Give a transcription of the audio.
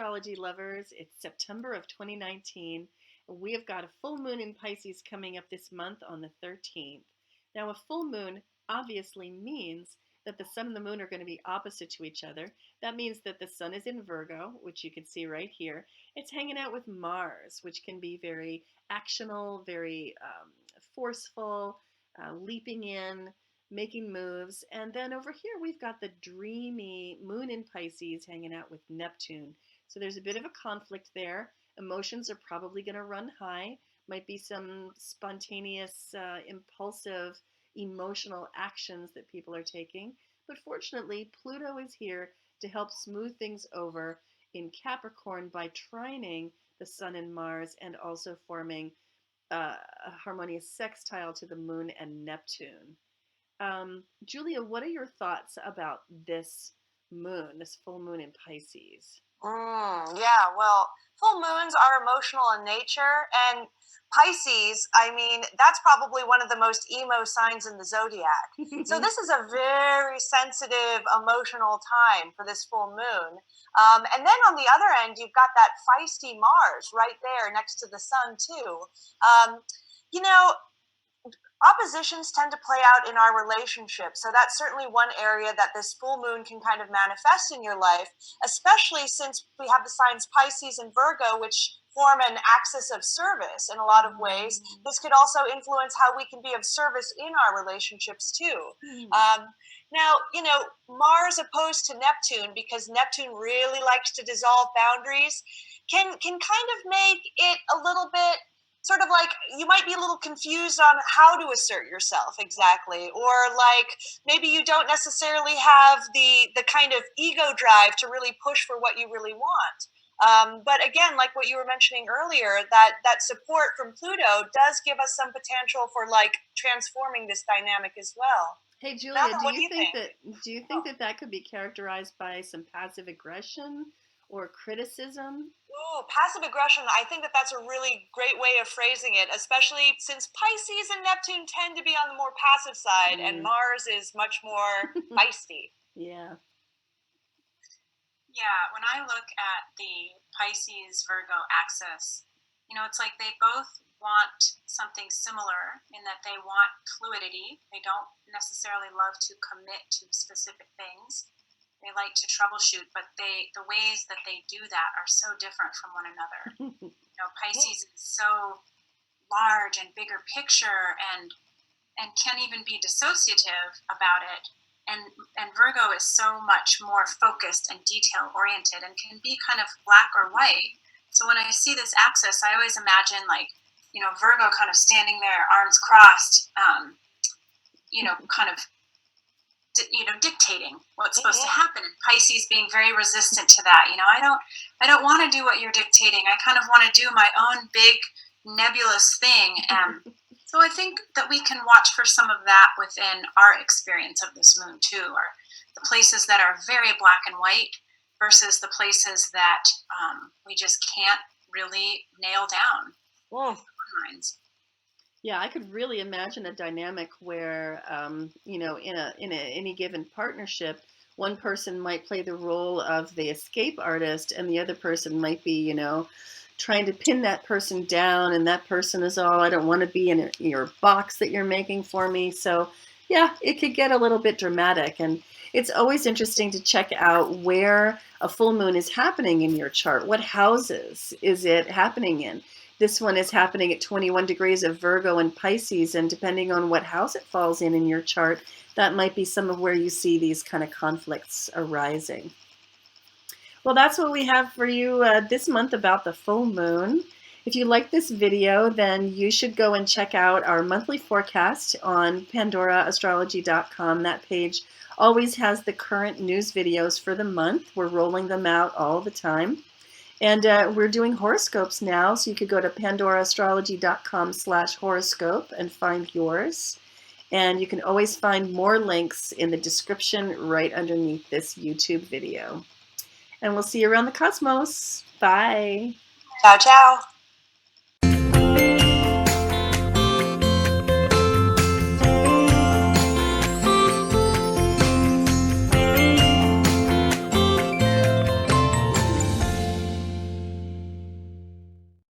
astrology lovers. It's September of 2019, and we have got a full moon in Pisces coming up this month on the 13th. Now, a full moon obviously means that the sun and the moon are going to be opposite to each other. That means that the sun is in Virgo, which you can see right here. It's hanging out with Mars, which can be very actional, very forceful, leaping in, making moves. And then over here we've got the dreamy moon in Pisces hanging out with Neptune. So there's a bit of a conflict there. Emotions are probably going to run high. Might be some spontaneous, impulsive, emotional actions that people are taking. But fortunately, Pluto is here to help smooth things over in Capricorn by trining the Sun and Mars and also forming a harmonious sextile to the Moon and Neptune. Julia, what are your thoughts about this moon, this full moon in Pisces? Yeah, well, full moons are emotional in nature, and Pisces, I mean, that's probably one of the most emo signs in the zodiac. So this is a very sensitive, emotional time for this full moon. And then on the other end, you've got that feisty Mars right there next to the sun, too. You know, oppositions tend to play out in our relationships. So that's certainly one area that this full moon can kind of manifest in your life, especially since we have the signs Pisces and Virgo, which form an axis of service in a lot of ways. This could also influence how we can be of service in our relationships too. Now, Mars opposed to Neptune, because Neptune really likes to dissolve boundaries, can kind of make it a little bit sort of like you might be a little confused on how to assert yourself exactly, or like maybe you don't necessarily have the kind of ego drive to really push for what you really want. But again, like what you were mentioning earlier, that support from Pluto does give us some potential for like transforming this dynamic as well. Hey Julia, Natha, do you think that could be characterized by some passive aggression or criticism? Ooh, passive aggression. I think that's a really great way of phrasing it, especially since Pisces and Neptune tend to be on the more passive side, and Mars is much more feisty. Yeah. Yeah, when I look at the Pisces Virgo axis, it's like they both want something similar in that they want fluidity. They don't necessarily love to commit to specific things. They like to troubleshoot, but the ways that they do that are so different from one another. Pisces is so large and bigger picture and can even be dissociative about it. And Virgo is so much more focused and detail oriented and can be kind of black or white. So when I see this axis, I always imagine Virgo kind of standing there, arms crossed, kind of dictating what's supposed to happen, and Pisces being very resistant to that. I don't want to do what you're dictating. I kind of want to do my own big nebulous thing. So I think that we can watch for some of that within our experience of this moon too, or the places that are very black and white versus the places that we just can't really nail down. Minds. Yeah, I could really imagine a dynamic where, in any given partnership, one person might play the role of the escape artist, and the other person might be, trying to pin that person down, and that person is all, I don't want to be in your box that you're making for me. So, yeah, it could get a little bit dramatic, and it's always interesting to check out where a full moon is happening in your chart. What houses is it happening in? This one is happening at 21 degrees of Virgo and Pisces, and depending on what house it falls in your chart, that might be some of where you see these kind of conflicts arising. Well, that's what we have for you this month about the full moon. If you like this video, then you should go and check out our monthly forecast on PandoraAstrology.com. That page always has the current news videos for the month. We're rolling them out all the time. And we're doing horoscopes now, so you could go to PandoraAstrology.com/horoscope and find yours. And you can always find more links in the description right underneath this YouTube video. And we'll see you around the cosmos. Bye. Ciao, ciao.